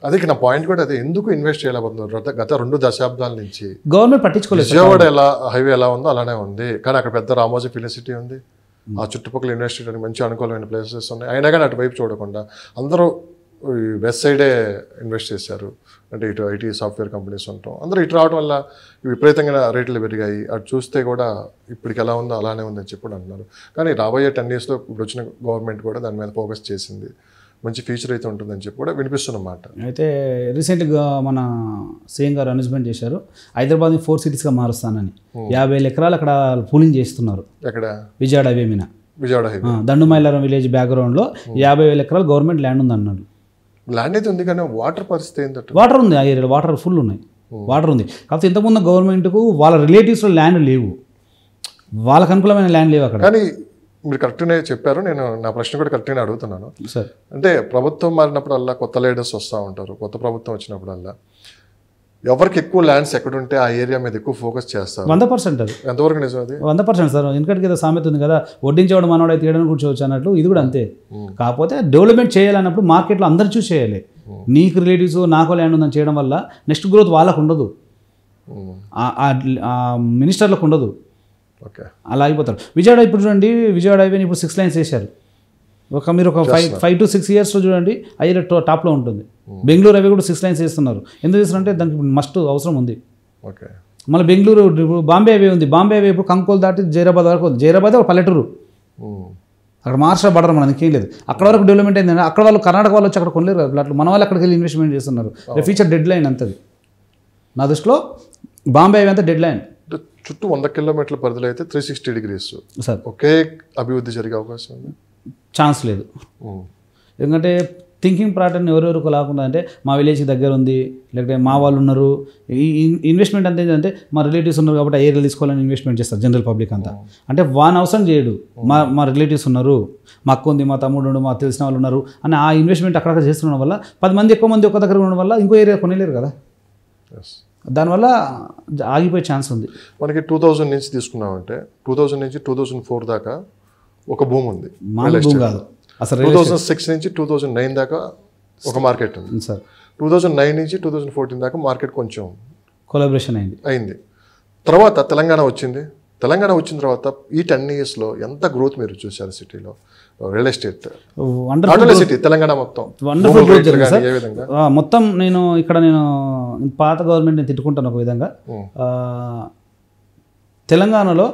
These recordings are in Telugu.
అదే నా పాయింట్ కూడా అదే, ఎందుకు ఇన్వెస్ట్ చేయలేకపోతున్నారు? గత 2 దశాబ్దాల నుంచి గవర్నమెంట్ పట్టించుకోలేదు. విజయవాడ హైవే ఎలా ఉందో అలానే ఉంది, కానీ అక్కడ పెద్ద రామోజీ ఫిలిం సిటీ ఉంది, ఆ చుట్టుపక్కల ఇన్వెస్ట్ చేయడానికి మంచి అనుకూలమైన ప్లేసెస్ ఉన్నాయి. అయినా కానీ అటువైపు చూడకుండా అందరూ వెస్ట్ సైడే ఇన్వెస్ట్ చేశారు. అంటే ఇటు ఐటీ సాఫ్ట్వేర్ కంపెనీస్ ఉంటాం, అందరూ ఇటు రావడం వల్ల విపరీతంగా రేట్లు పెరిగాయి. అటు చూస్తే కూడా ఇప్పటికి ఎలా ఉందో అలానే ఉందని చెప్పి అంటున్నారు. కానీ రాబోయే 10 yearsలో ఇప్పుడు వచ్చిన గవర్నమెంట్ కూడా దాని మీద ఫోకస్ చేసింది, మంచి ఫ్యూచర్ అయితే ఉంటుందని చెప్పి కూడా వినిపిస్తున్నమాట. అయితే రీసెంట్గా మన సీఎం గారు అనౌన్స్మెంట్ చేశారు, హైదరాబాద్ని 4 cities మారుస్తానని. 50,000 ఎకరాలు అక్కడ పూలింగ్ చేస్తున్నారు. ఎక్కడ? విజయవాడ హైవే మీద. విజయవాడ హైవే దండుమైలారం విలేజ్ బ్యాక్గ్రౌండ్లో 50,000 ఎకరాలు గవర్నమెంట్ ల్యాండ్ ఉంది అన్నాడు. ల్యాండ్ అయితే ఉంది, కానీ వాటర్ పరిస్థితి ఏంటంటే వాటర్ ఉంది, ఆ ఏరియాలో వాటర్ ఫుల్ ఉన్నాయి, వాటర్ ఉంది. కాకపోతే ఇంతకుముందు గవర్నమెంట్కు వాళ్ళ రిలేటివ్స్లో ల్యాండ్ లేవు, వాళ్ళకు అనుకూలమైన ల్యాండ్ లేవు అక్కడ. కానీ మీరు కరెక్ట్గానే చెప్పారు, నేను నా ప్రశ్న కూడా కరెక్ట్గానే అడుగుతున్నాను. సార్ అంటే ప్రభుత్వం మారినప్పుడల్లా కొత్త లీడర్స్ వస్తూ ఉంటారు, కొత్త ప్రభుత్వం వచ్చినప్పుడల్లా ఎవరికి ఎక్కువ ల్యాండ్స్ ఎక్కడుంటే ఆ ఏరియా మీద ఎక్కువ ఫోకస్ చేస్తారు. 100% అది ఎంతవరకు నిజం? అది 100% సార్. ఎందుకంటే ఏదో సామెత ఉంది కదా, వడ్డించేవాడు మనవాడు అయితే తీయడానికి కూర్చోవచ్చు అన్నట్లు, ఇది కూడా అంతే. కాకపోతే డెవలప్మెంట్ చేయాలన్నప్పుడు మార్కెట్లో అందరు చూసి చేయాలి. నీకు రిలేటివ్స్ నాకు ల్యాండ్ ఉందని చేయడం వల్ల నెక్స్ట్ గ్రోత్ వాళ్ళకు ఉండదు, మినిస్టర్లకు ఉండదు. ఓకే, అలా అయిపోతారు. విజయవాడ ఇప్పుడు చూడండి, విజయవాడ హైవేని ఇప్పుడు 6 lanes వేశారు. మీరు ఒక 5 to 6 yearsలో చూడండి హైవే టాప్లో ఉంటుంది. బెంగళూరు హైవే కూడా 6 lanes వేస్తున్నారు. ఎందుకు చేస్తున్నారంటే దానికి మస్ట్ అవసరం ఉంది. ఓకే, మళ్ళీ బెంగళూరు ఇప్పుడు బాంబే హైవే ఉంది. బాంబే హైవే ఇప్పుడు కంకోల్ దాటి జైరాబాద్ వరకు ఉంది. జైరాబాద్ ఒక పల్లెటూరు, అక్కడ మహారాష్ట్ర బడర్ మనకి ఏం లేదు. అక్కడ వరకు డెవలప్మెంట్ అయింది. అక్కడ వాళ్ళు కర్ణాటక వాళ్ళు వచ్చి అక్కడ కొనలేరు అట్లా, మన వాళ్ళు అక్కడికి వెళ్ళి ఇన్వెస్ట్మెంట్ చేస్తున్నారు. ఫ్యూచర్ డెడ్ లైన్ అంతది నా దృష్టిలో. బాంబే హైవే అంతా డెడ్ లైన్. చుట్టూ 100 kilometerల పరిధిలో అయితే 360 degrees సార్ ఒకే అభివృద్ధి జరిగే అవకాశం ఉంది? ఛాన్స్ లేదు. ఎందుకంటే థింకింగ్ ప్యాటర్న్ ఎవరెవరికి లాకుండా అంటే మా విలేజ్కి దగ్గర ఉంది, లేకపోతే మా వాళ్ళు ఉన్నారు. ఈ ఇన్వెస్ట్మెంట్ అంతా ఏంటంటే మా రిలేటివ్స్ ఉన్నారు కాబట్టి ఆ ఏరియా తీసుకోవాలని ఇన్వెస్ట్మెంట్ చేస్తారు జనరల్ పబ్లిక్ అంతా. అంటే వాన్ అవసరం చేయడు, మా రిలేటివ్స్ ఉన్నారు, మా అక్క ఉంది, మా తమ్ముడు, మా తెలిసిన వాళ్ళు ఉన్నారు అని ఆ ఇన్వెస్ట్మెంట్ అక్కడక్కడ చేస్తుండడం వల్ల 10 మంది ఎక్కువ మంది ఒక దగ్గర ఉండడం వల్ల ఇంకో ఏరియా కొనలేరు కదా, దానివల్ల ఆగిపోయే ఛాన్స్ ఉంది. మనకి 2000 నుంచి తీసుకున్నామంటే 2000 నుంచి 2004 దాకా ఒక భూమి ఉంది, భూమి కాదు అసలు. 2006 నుంచి 2009 దాకా ఒక మార్కెట్ ఉంది సార్. 2009 నుంచి 2014 దాకా మార్కెట్ కొంచెం కొలాబరేషన్ అయింది. తర్వాత తెలంగాణ వచ్చింది. తెలంగాణ వచ్చిన తర్వాత ఈ 10 yearsలో ఎంత గ్రోత్ మీరు చూశారు సిటీలో? రియల్ ఎస్టేట్ సిటీ తెలంగాణ మొత్తం వండర్ఫుల్ గ్రోత్ జరిగింది సార్. మొత్తం నేను పాత గవర్నమెంట్ని తిట్టుకుంటాను ఒక విధంగా. తెలంగాణలో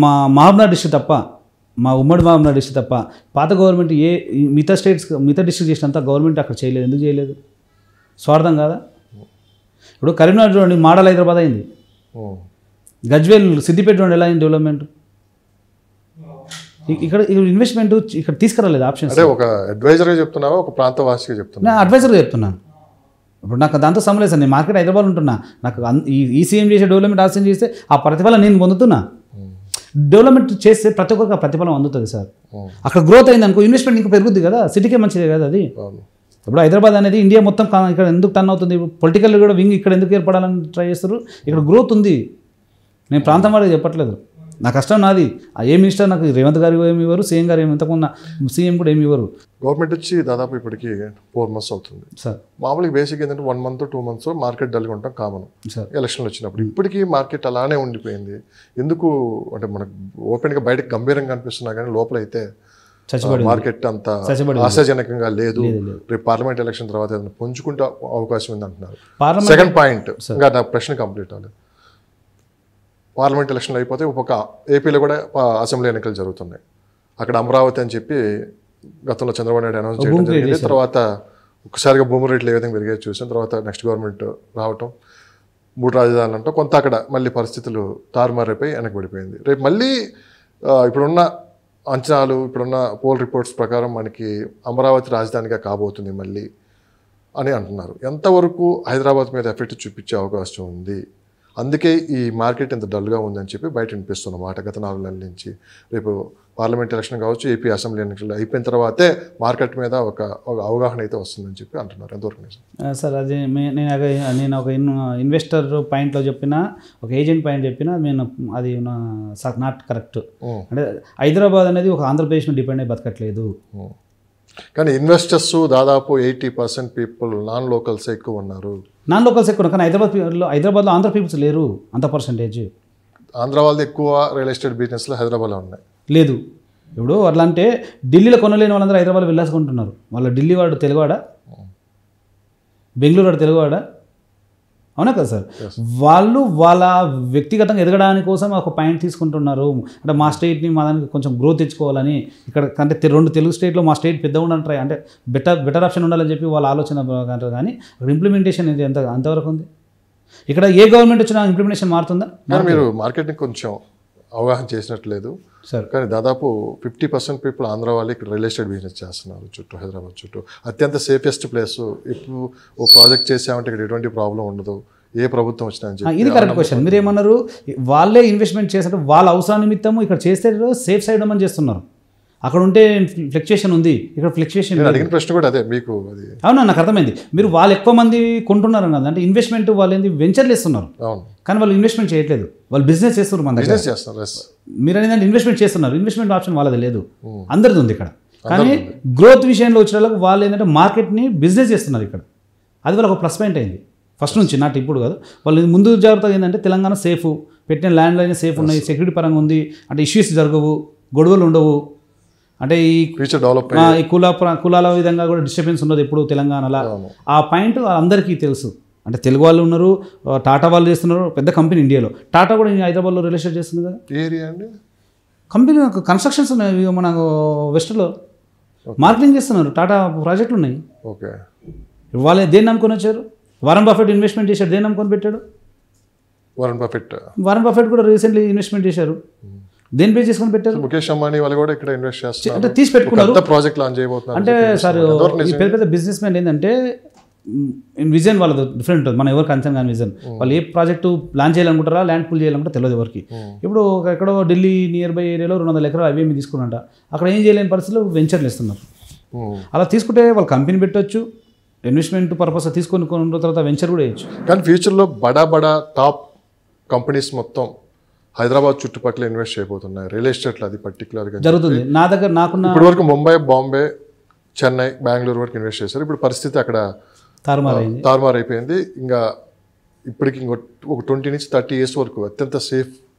మా మహబూబ్నగర్ డిస్ట్రిక్ట్ తప్ప, మా ఉమ్మడి మహబూబ్నగర్ డిస్ట్రిక్ట్ తప్ప పాత గవర్నమెంట్ మిగతా డిస్ట్రిక్ట్ చేసినంత గవర్నమెంట్ అక్కడ చేయలేదు. ఎందుకు చేయలేదు? స్వార్థం కాదా? ఇప్పుడు కరీంనగర్ చూడండి, మోడల్ హైదరాబాద్ అయింది. గజ్వేల్ సిద్దిపేట చూడండి ఎలా అయింది డెవలప్మెంట్. ఇక్కడ ఇన్వెస్ట్మెంట్ ఇక్కడ తీసుకురాలేదు ఆప్షన్స్. అంటే ఒక అడ్వైజర్గా చెప్తున్నావా, ఒక ప్రాంతవాసిగా చెప్తున్నా? నేను అడ్వైజర్గా చెప్తున్నాను. ఇప్పుడు నాకు దాంతో సమలేదు సార్. నేను మార్కెట్ హైదరాబాద్ ఉంటున్నా, నాకు ఈ సీఎం చేసే డెవలప్మెంట్ ఆ సీఎం చేస్తే ఆ ప్రతిఫలం నేను పొందుతున్నా. డెవలప్మెంట్ చేస్తే ప్రతి ఒక్కరికి ప్రతిఫలం అందుతుంది సార్. అక్కడ గ్రోత్ అయింది అనుకో, ఇన్వెస్ట్మెంట్ ఇంకా పెరుగుద్ది కదా, సిటీకే మంచిదే కదా అది. ఇప్పుడు హైదరాబాద్ అనేది ఇండియా మొత్తం ఇక్కడ ఎందుకు టర్న్ అవుతుంది? పొలిటికల్ కూడా వింగ్ ఇక్కడ ఎందుకు ఏర్పడాలని ట్రై చేస్తారు? ఇక్కడ గ్రోత్ ఉంది. నేను ప్రాంతం వాడికి చెప్పట్లేదు, నా కష్టం నాది. ఏ మినిస్టర్ నాకు రేవంత్ గారు ఏమి ఇవ్వరు, సీఎం గారు ఇంతకున్న సీఎం కూడా ఏమి ఇవ్వరు. గవర్నమెంట్ వచ్చి దాదాపు ఇప్పటికి 4 months అవుతుంది సార్. మామూలుగా బేసిక్ ఏంటంటే 1 month 2 months మార్కెట్ డల్గా ఉంటాం కామన్ ఎలక్షన్లు వచ్చినప్పుడు. ఇప్పటికీ మార్కెట్ అలానే ఉండిపోయింది. ఎందుకు అంటే మనకు ఓపెన్గా బయటకు గంభీరంగా అనిపిస్తున్నా కానీ లోపల అయితే మార్కెట్ అంత ఆశాజనకంగా లేదు. రేపు పార్లమెంట్ ఎలక్షన్ తర్వాత ఏదైనా పుంజుకుంటే అవకాశం ఉంది అంటున్నారు. సెకండ్ పాయింట్, ఇంకా నా ప్రశ్న కంప్లీట్ అవ్వలేదు. పార్లమెంట్ ఎలక్షన్లు అయిపోతే ఒక ఏపీలో కూడా అసెంబ్లీ ఎన్నికలు జరుగుతున్నాయి. అక్కడ అమరావతి అని చెప్పి గతంలో చంద్రబాబు నాయుడు అనౌన్స్ చేయడం జరిగింది. తర్వాత ఒక్కసారిగా భూమి రేట్లు ఏ విధంగా పెరిగే చూసిన తర్వాత నెక్స్ట్ గవర్నమెంట్ రావటం, 3 రాజధానులు అంటాం, కొంత అక్కడ మళ్ళీ పరిస్థితులు తారుమారైపోయి వెనకబడిపోయింది. రేపు మళ్ళీ ఇప్పుడున్న అంచనాలు, ఇప్పుడున్న పోల్ రిపోర్ట్స్ ప్రకారం మనకి అమరావతి రాజధానిగా కాబోతుంది మళ్ళీ అని అంటున్నారు. ఎంతవరకు హైదరాబాద్ మీద ఎఫెక్ట్ చూపించే అవకాశం ఉంది? అందుకే ఈ మార్కెట్ ఇంత డల్గా ఉందని చెప్పి బయట వినిపిస్తున్న మాట గత 4 నెలల నుంచి. రేపు పార్లమెంట్ ఎలక్షన్ కావచ్చు, ఏపీ అసెంబ్లీ ఎన్నికలు అయిపోయిన తర్వాతే మార్కెట్ మీద ఒక అవగాహన అయితే వస్తుందని చెప్పి అంటున్నారు. ఎంతవరకు నిజం సార్? అది నేను ఒక ఇన్వెస్టర్ పాయింట్లో చెప్పినా, ఒక ఏజెంట్ పాయింట్ చెప్పినా అది నాట్ కరెక్ట్. అంటే హైదరాబాద్ అనేది ఒక ఆంధ్రప్రదేశ్ మీద డిపెండ్ అయి బతకట్లేదు. కానీ ఇన్వెస్టర్స్ దాదాపు 80% పీపుల్ నాన్ లోకల్స్ ఎక్కువ ఉన్నారు. నాన్ లోకల్స్ ఎక్కువ, కానీ హైదరాబాద్లో ఆంధ్ర పీపుల్స్ లేరు అంత పర్సెంటేజ్. ఆంధ్ర వాళ్ళది ఎక్కువ రియల్ ఎస్టేట్ బిజినెస్లో హైదరాబాద్లో ఉన్నాయి. లేదు, ఇప్పుడు అట్లా అంటే ఢిల్లీలో కొనలేని వాళ్ళందరూ హైదరాబాద్లో వెళ్ళాసుకుంటున్నారు. వాళ్ళ ఢిల్లీ వాడు తెలుగువాడా, బెంగళూరు వాడు తెలుగువాడా? అవునా కదా సార్? వాళ్ళు వాళ్ళ వ్యక్తిగతంగా ఎదగడానికి కోసం ఒక పాయింట్ తీసుకుంటున్నారు. అంటే మా స్టేట్ని మా దానికి కొంచెం గ్రోత్ తెచ్చుకోవాలని, ఇక్కడ అంటే 2 తెలుగు స్టేట్లో మా స్టేట్ పెద్దగా ఉండాలని ట్రై, అంటే బెటర్ ఆప్షన్ ఉండాలని చెప్పి వాళ్ళ ఆలోచన అంటారు. కానీ అక్కడ ఇంప్లిమెంటేషన్ ఇది అంతవరకు ఉంది. ఇక్కడ ఏ గవర్నమెంట్ వచ్చినా ఇంప్లిమెంటేషన్ మారుతుందా? మీరు మార్కెట్ని కొంచెం అవగాహన చేసినట్లేదు సార్. కానీ దాదాపు 50% పీపుల్ ఆంధ్ర వాళ్ళు ఇక్కడ రియల్ ఎస్టేట్ బిజినెస్ చేస్తున్నారు చుట్టూ, హైదరాబాద్ చుట్టూ. అత్యంత సేఫెస్ట్ ప్లేస్. ఇప్పుడు ఓ ప్రాజెక్ట్ చేసామంటే ఇక్కడ ఎటువంటి ప్రాబ్లం ఉండదు, ఏ ప్రభుత్వం వచ్చినా అని చెప్పి. ఇది కరెక్ట్ క్వశ్చన్. మీరు ఏమన్నారు, వాళ్ళే ఇన్వెస్ట్మెంట్ చేస్తారు, వాళ్ళ అవసరం నిమిత్తము ఇక్కడ చేస్తే సేఫ్ సైడ్ అని చేస్తున్నారు. అక్కడ ఉంటే ఫ్లక్చుయేషన్ ఉంది, ఇక్కడ ఫ్లక్చుయేషన్. అడిగిన ప్రశ్న కూడా అదే మీకు. అది అవునా, నాకు అర్థమైంది. మీరు వాళ్ళు ఎక్కువ మంది కొంటున్నారు కదా, అంటే ఇన్వెస్ట్మెంట్ వాళ్ళు ఏంది వెంచర్లు ఇస్తున్నారు, కానీ వాళ్ళు ఇన్వెస్ట్మెంట్ చేయట్లేదు, వాళ్ళు బిజినెస్ చేస్తున్నారు. మన దగ్గర మీరు అనేది ఇన్వెస్ట్మెంట్ చేస్తున్నారు, ఇన్వెస్ట్మెంట్ ఆప్షన్ వాళ్ళది లేదు, అందరిది ఉంది ఇక్కడ. కానీ గ్రోత్ విషయంలో వచ్చిన వాళ్ళకి వాళ్ళు ఏంటంటే మార్కెట్ని బిజినెస్ చేస్తున్నారు ఇక్కడ. అది వాళ్ళకి ఒక ప్లస్ పాయింట్ అయింది ఫస్ట్ నుంచి, నాటి ఇప్పుడు కాదు. వాళ్ళు ముందు జాగ్రత్తగా ఏంటంటే తెలంగాణ సేఫ్, పెట్టిన ల్యాండ్ లైన్ సేఫ్ ఉన్నాయి, సెక్యూరిటీ పరంగా ఉంది, అంటే ఇష్యూస్ జరగవు, గొడవలు ఉండవు, అంటే ఈ ఫ్యూచర్ డెవలప్ ఈ కులాల విధంగా కూడా డిస్టర్బెన్స్ ఉండదు ఎప్పుడు తెలంగాణలో. ఆ పాయింట్ అందరికీ తెలుసు. అంటే తెలుగు వాళ్ళు ఉన్నారు, టాటా వాళ్ళు చేస్తున్నారు, పెద్ద కంపెనీ ఇండియాలో. టాటా కూడా హైదరాబాద్లో రియల్ ఎస్టేట్ చేస్తుంది కదా. ఏరియా అండి కంపెనీ కన్స్ట్రక్షన్స్ ఉన్నాయి, మన వెస్ట్లో మార్కెటింగ్ చేస్తున్నారు, టాటా ప్రాజెక్టులు ఉన్నాయి. ఓకే, వాళ్ళు దేన్ని నమ్ముకొని వచ్చారు? వారన్ బఫెట్ ఇన్వెస్ట్మెంట్ చేశాడు, దేన్ని నమ్ముకొని పెట్టాడు? వారన్ బఫెట్ కూడా రీసెంట్లీ ఇన్వెస్ట్మెంట్ చేశారు, దేని పే చేసుకొని పెట్టారు? ముఖేష్ అంబానీ వాళ్ళు కూడా ఇక్కడ ఇన్వెస్ట్ చేస్తారు, అంటే తీసి పెట్టుకున్నారు. ప్రాజెక్ట్ లాంచ్ చేయబోతున్నారు. అంటే సార్ ఈ పెద్ద పెద్ద బిజినెస్ మ్యాన్ ఏంటంటే విజన్ వాళ్ళది డిఫరెంట్ ఉంటుంది, మనం ఎవరికి అంచనా కానీ విజన్. వాళ్ళు ఏ ప్రాజెక్టు లాంచ్ చేయాలనుకుంటారా, ల్యాండ్ పూల్ చేయాలనుకుంటే తెలియదు ఎవరికి. ఇప్పుడు ఎక్కడో ఢిల్లీ నియర్ బై ఏరియాలో 200 ఎకరాలు అవేమి తీసుకున్నట, అక్కడ ఏం చేయలేని పరిస్థితుల్లో వెంచర్లు ఇస్తున్నారు. అలా తీసుకుంటే వాళ్ళు కంపెనీ పెట్టవచ్చు, ఇన్వెస్ట్మెంట్ పర్పస్ తీసుకొని కొన్న తర్వాత వెంచర్ కూడా వేయచ్చు. కానీ ఫ్యూచర్లో బడా టాప్ కంపెనీస్ మొత్తం హైదరాబాద్ చుట్టుపక్కల ఇన్వెస్ట్ చేయబోతున్నాయి రియల్ ఎస్టేట్లో. అది పర్టికులర్గా జరుగుతుంది. నా దగ్గర నాకున్న ఇప్పటి వరకు ముంబై, బాంబే, చెన్నై, బెంగళూరు వరకు ఇన్వెస్ట్ చేశారు. ఇప్పుడు పరిస్థితి అక్కడ తారుమారు అయిపోయింది. ఇంకా ఇప్పటికి ఒక 20 నుంచి 30 years వరకు అత్యంత సేఫ్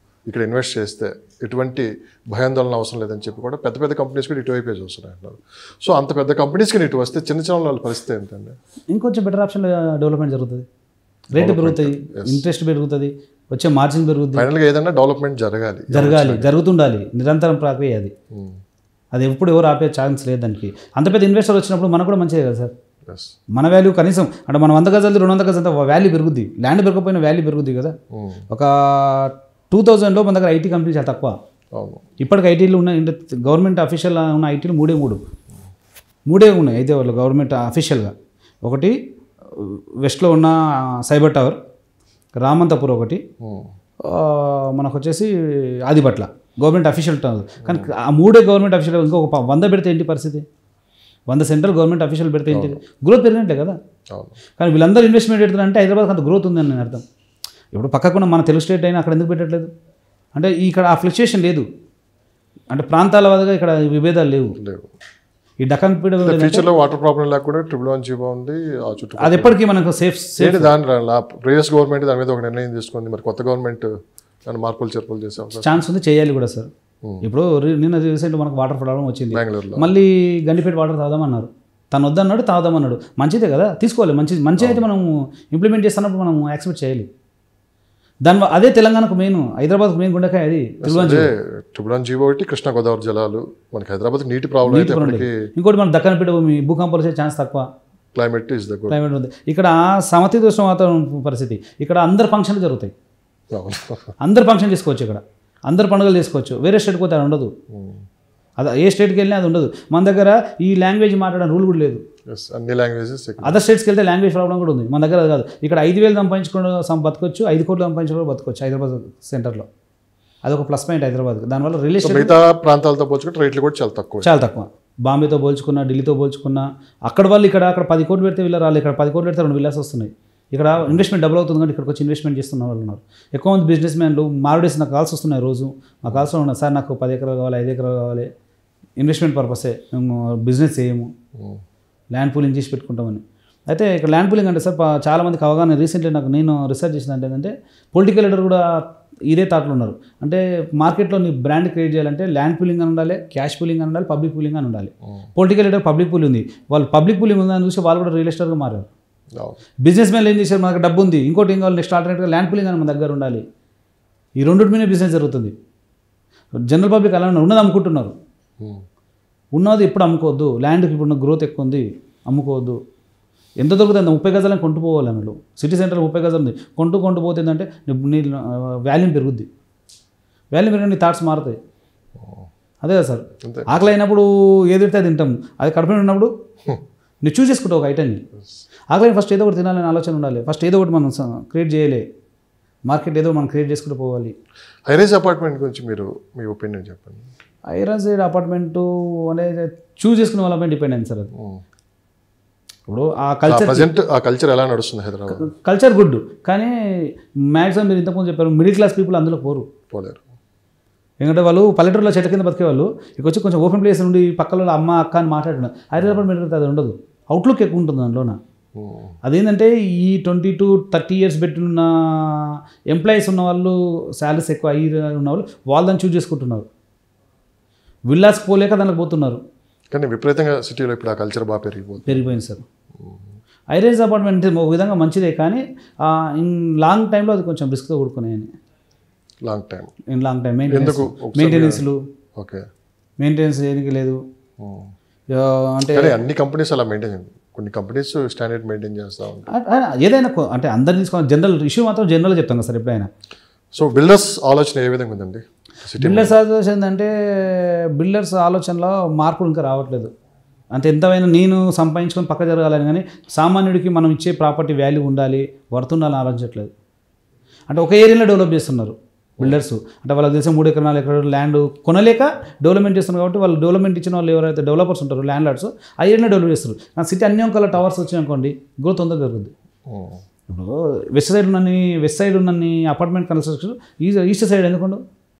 ఇక్కడ ఇన్వెస్ట్ చేస్తే ఎటువంటి భయాందోళన అవసరం లేదని చెప్పి కూడా పెద్ద పెద్ద కంపెనీస్ కూడా ఇటువైపే చూస్తున్నాయి అంటారు. సో అంత పెద్ద కంపెనీస్కి ఇటు వస్తే చిన్న చిన్న వాళ్ళ పరిస్థితి ఏంటండి? ఇంకొంచెం బెటర్ ఆప్షన్ డెవలప్మెంట్ జరుగుతుంది, రేటు పెరుగుతాయి, ఇంట్రెస్ట్ పెరుగుతుంది, వచ్చే మార్జిన్ పెరుగుతుంది. ఫైనల్గా ఏదైనా డెవలప్మెంట్ జరుగుతుండాలి, నిరంతరం ప్రక్రియ అది. అది ఎప్పుడు ఎవరు ఆపే ఛాన్స్ లేదు దానికి. అంత పెద్ద ఇన్వెస్టర్ వచ్చినప్పుడు మనకు కూడా మంచిదే కదా సార్. మన వాల్యూ కనీసం అంటే మనం 100 గజాలు 200 గజాలు వాల్యూ పెరుగుద్ది, ల్యాండ్ పెరగకపోయినా వాల్యూ పెరుగుద్ది కదా. ఒక 2000లో మన దగ్గర ఐటీ కంపెనీ చాలా తక్కువ. ఇప్పటికి ఐటీలు ఉన్న గవర్నమెంట్ అఫీషియల్ ఉన్న ఐటీలు మూడే ఉన్నాయి అయితే వాళ్ళు గవర్నమెంట్ అఫీషియల్గా. ఒకటి వెస్ట్లో ఉన్న సైబర్ టవర్, రామంతపూర్ ఒకటి, మనకు వచ్చేసి ఆదిపట్ల గవర్నమెంట్ అఫీషియల్ టవర్. కానీ ఆ 3 గవర్నమెంట్ అఫీషియల్, ఇంకొక 100 పెడితే ఏంటి పరిస్థితి? 100 సెంట్రల్ గవర్నమెంట్ అఫీషియల్ పెడితే ఏంటి? గ్రోత్ పెరిగినట్లే కదా. కానీ వీళ్ళందరూ ఇన్వెస్ట్మెంట్ పెడుతున్నారంటే హైదరాబాద్కి అంత గ్రోత్ ఉందని నేను అర్థం. ఇప్పుడు పక్కకున్న మన తెలుగు స్టేట్ అయినా అక్కడ ఎందుకు పెట్టట్లేదు? అంటే ఇక్కడ ఆ ఫ్లక్చుయేషన్ లేదు, అంటే ప్రాంతాల వద్దగా ఇక్కడ విభేదాలు లేవు. ఈ డక్కన్ ఫ్యూచర్లో వాటర్ ప్రాబ్లం లేకుండా 111G బాగుంది. అది ఎప్పటికీ మనకు సేఫ్ దాని ప్రీవియస్ గవర్నమెంట్ దాని మీద ఒక నిర్ణయం తీసుకుంది, మరి కొత్త గవర్నమెంట్ దాని మార్పులు చేర్పులు చేసే ఛాన్స్ ఉంది, చేయాలి కూడా సార్. ఇప్పుడు నిన్న రీసెంట్ మనకు వాటర్ ప్రాబ్లం వచ్చింది బెంగళూరులో, మళ్ళీ గండిపేట వాటర్ తాగుదామన్నారు, తను వద్దన్నాడు, తాగుదామన్నాడు. మంచిదే కదా, తీసుకోవాలి. మంచి అయితే మనం ఇంప్లిమెంట్ చేస్తున్నప్పుడు మనం యాక్సెప్ట్ చేయాలి. దాని అదే తెలంగాణకు మెయిన్, హైదరాబాద్కు మెయిన్ గుండెకాయ అది 111G ఒకటి, కృష్ణా గోదావరి జలాలు. మనకి హైదరాబాద్ నీటి ప్రాబ్లం. ఇంకోటి మన దక్కనపేట భూకంపాలు వచ్చే ఛాన్స్ తక్కువ, క్లైమేట్ ఉంది. ఇక్కడ సమశీతోష్ణ వాతావరణ పరిస్థితి, ఇక్కడ అందరు ఫంక్షన్లు జరుగుతాయి, అందరు ఫంక్షన్ చేసుకోవచ్చు, ఇక్కడ అందరు పండుగలు చేసుకోవచ్చు. వేరే స్టేట్కి పోతే అది ఉండదు, అది ఏ స్టేట్కి వెళ్ళినా అది ఉండదు. మన దగ్గర ఈ లాంగ్వేజ్ మాట్లాడడం రూల్ కూడా లేదు. అన్ని లాంగ్వేజెస్ అదర్ స్టేట్స్కి వెళ్తే లాంగ్వేజ్ ప్రాబ్లం కూడా ఉంది, మన దగ్గర అది కాదు. ఇక్కడ 5,000 సంపాదించుకుని బతకొచ్చు, 5 కోట్లు సంపాదించుకుని బతకొచ్చు హైదరాబాద్ సెంటర్లో. అదొక ప్లస్ పాయింట్ హైదరాబాద్. దానివల్ల రియల్ ఎస్టేట్ మిగతా ప్రాంతాలతో పోల్చుకుంటే రేట్లు కూడా చాలా తక్కువ. బాంబేతో పోల్చుకున్నా, ఢిల్లీతో పోల్చుకున్నా, అక్కడ వాళ్ళు ఇక్కడ 10 కోట్లు పెడితే వీళ్ళ రాళ్ళు, ఇక్కడ 10 కోట్లు పెడితే 2 విల్లాస్ వస్తున్నాయి. ఇక్కడ ఇన్వెస్ట్మెంట్ డబుల్ అవుతుంది, కానీ ఇక్కడికి వచ్చి ఇన్వెస్ట్మెంట్ చేస్తున్న వాళ్ళు ఉన్నారు. ఎక్కువ మంది బిజినెస్ మ్యాన్లు మారుడేసి నాకు కాల్స్ వస్తున్నాయి రోజు. మా కాల్స్లో ఉన్నారు, సార్ నాకు 10 ఎకరాలు కావాలి, 5 ఎకరాలు కావాలి, ఇన్వెస్ట్మెంట్ పర్పసే, మేము బిజినెస్ చేయము, ల్యాండ్ పూలింగ్ చేసి పెట్టుకుంటామని. అయితే ఇక్కడ ల్యాండ్ పూలింగ్ అంటే సార్ చాలామందికి అవగాహన, రీసెంట్లీ నేను రీసెర్చ్ చేసిన అంటే ఏంటంటే పొలిటికల్ లీడర్ కూడా ఇదే థాట్లో ఉన్నారు. అంటే మార్కెట్లో నీ బ్రాండ్ క్రియేట్ చేయాలంటే ల్యాండ్ పూలింగ్ అని ఉండాలి, క్యాష్ పూలింగ్ అని ఉండాలి, పబ్లిక్ పూలింగ్ అని ఉండాలి. పొలిటికల్ లీడర్ పబ్లిక్ పూలింగ్ ఉంది, వాళ్ళు పబ్లిక్ పూలింగ్ ఉందని చూసి వాళ్ళు కూడా రియల్ ఎస్టేట్గా మారారు. బిజినెస్ మ్యాన్లు ఏం చేశారు, మనకు డబ్బు ఉంది, ఇంకోటి ఏం కావాలి, నెక్స్ట్ ఆల్టర్నేట్గా ల్యాండ్ పూలింగ్ అని మన దగ్గర ఉండాలి. ఈ రెండింటి మీద బిజినెస్ జరుగుతుంది. జనరల్ పబ్లిక్ అలా ఉన్నది అమ్ముకుంటున్నారు. ఉన్నది ఎప్పుడు అమ్ముకోవద్దు, ల్యాండ్కి ఇప్పుడు గ్రోత్ ఎక్కువ ఉంది, అమ్ముకోవద్దు. ఎంత దొరుకుతుంది 30 గజాలను కొంటుపోవాలి అన్నట్లు. సిటీ సెంటర్ 30 గజాలు ఉంది, కొంటూ పోతే ఏంటంటే నీ వాల్యూమ్ పెరుగుద్ది. వాల్యూమ్ పెరిగిన నీ థాట్స్ మారుతాయి. అదే కదా సార్, ఆకలి అయినప్పుడు ఏదైతే అది తింటాం, అది కడుపులో ఉన్నప్పుడు నువ్వు చూస్ చేసుకుంటావు ఒక ఐటమ్ని. ఆకలి ఫస్ట్ ఏదో ఒకటి తినాలని ఆలోచన ఉండాలి, ఫస్ట్ ఏదో ఒకటి మనం క్రియేట్ చేయలే, మార్కెట్ ఏదో మనం క్రియేట్ చేసుకుంటూ పోవాలి. హైరైజ్ అపార్ట్మెంట్ గురించి మీరు మీ ఒపీనియన్ చెప్పండి. హైరైజ్ అపార్ట్మెంట్ అనేది చూస్ చేసుకునే వాళ్ళపై డిపెండ్ అయింది సార్. అది ఇప్పుడు ఆ కల్చర్ ఎలా నడుస్తుంది హైదరాబాద్? కల్చర్ గుడ్, కానీ మ్యాక్సిమం మీరు ఇంతకుముందు చెప్పారు మిడిల్ క్లాస్ పీపుల్ అందులో పోలేరు. ఎందుకంటే వాళ్ళు పల్లెటూరులో చెట్ల కింద బతికేవాళ్ళు ఇక్కడ వచ్చి కొంచెం ఓపెన్ ప్లేస్ నుండి పక్కన అమ్మ అక్క అని మాట్లాడుతున్నారు. హైదరాబాద్ మిడిల్ అది ఉండదు, అవుట్లుక్ ఎక్కువ ఉంటుంది దాంట్లోన. అదేంటంటే ఈ 20 to 30 years పెట్టిన ఎంప్లాయీస్ ఉన్న వాళ్ళు, శాలరీస్ ఎక్కువ అయ్యి ఉన్న వాళ్ళు దాన్ని చూస్ చేసుకుంటున్నారు. విల్లాస్కి పోలేక దానికి పోతున్నారు. కానీ విపరీతంగా సిటీలో ఇప్పుడు ఆ కల్చర్ బాగా పెరిగిపోయింది సార్. హైరైజ్ అపార్ట్మెంట్ ఒక విధంగా మంచిదే, కానీ ఇన్ లాంగ్ టైంలో అది కొంచెం రిస్క్తో కూడుకున్నాయని. లాంగ్ టైం మెయింటెనెన్స్ చేయడానికి లేదు. అంటే అన్ని కంపెనీస్ అలా మెయింటైన్ చేయండి, కొన్ని కంపెనీస్ స్టాండర్డ్ మెయింటైన్ చేస్తూ ఉంటాయి. ఏదైనా అంటే అందరినీ తీసుకోవాలి, జనరల్ ఇష్యూ మాత్రం జనరల్గా చెప్తాం కదా సార్ ఎప్పుడైనా. సో బిల్డర్స్ ఆలోచన ఏ విధంగా ఉందండి? బిల్డర్స్ ఆలోచన ఏంటంటే బిల్డర్స్ ఆలోచనలో మార్పులు ఇంకా రావట్లేదు. అంటే ఎంతైనా నేను సంపాదించుకొని పక్క జరగాలని, కానీ సామాన్యుడికి మనం ఇచ్చే ప్రాపర్టీ వాల్యూ ఉండాలి, వర్త్ ఉండాలని ఆలోచించట్లేదు. అంటే ఒక ఏరియాలో డెవలప్ చేస్తున్నారు బిల్డర్స్. అంటే వాళ్ళకి తెలిసిన 3 ఎకరాలు 4 ఎకరాలు ల్యాండ్ కొనలేక డెవలప్మెంట్ చేస్తున్నారు. కాబట్టి వాళ్ళు డెవలప్మెంట్ ఇచ్చిన వాళ్ళు ఎవరైతే డెవలపర్స్ ఉంటారో, ల్యాండ్ లార్డ్స్, ఆ ఏరియాలో డెవలప్ చేస్తారు. నా సిటీ అన్ని ఒక్కల టవర్స్ వచ్చాయనుకోండి, గ్రోత్ తొందరగా జరుగుతుంది. ఇప్పుడు వెస్ట్ సైడ్ ఉన్న అపార్ట్మెంట్ కన్స్ట్రక్షన్ ఈస్ట్ సైడ్ ఎందుకుండవు?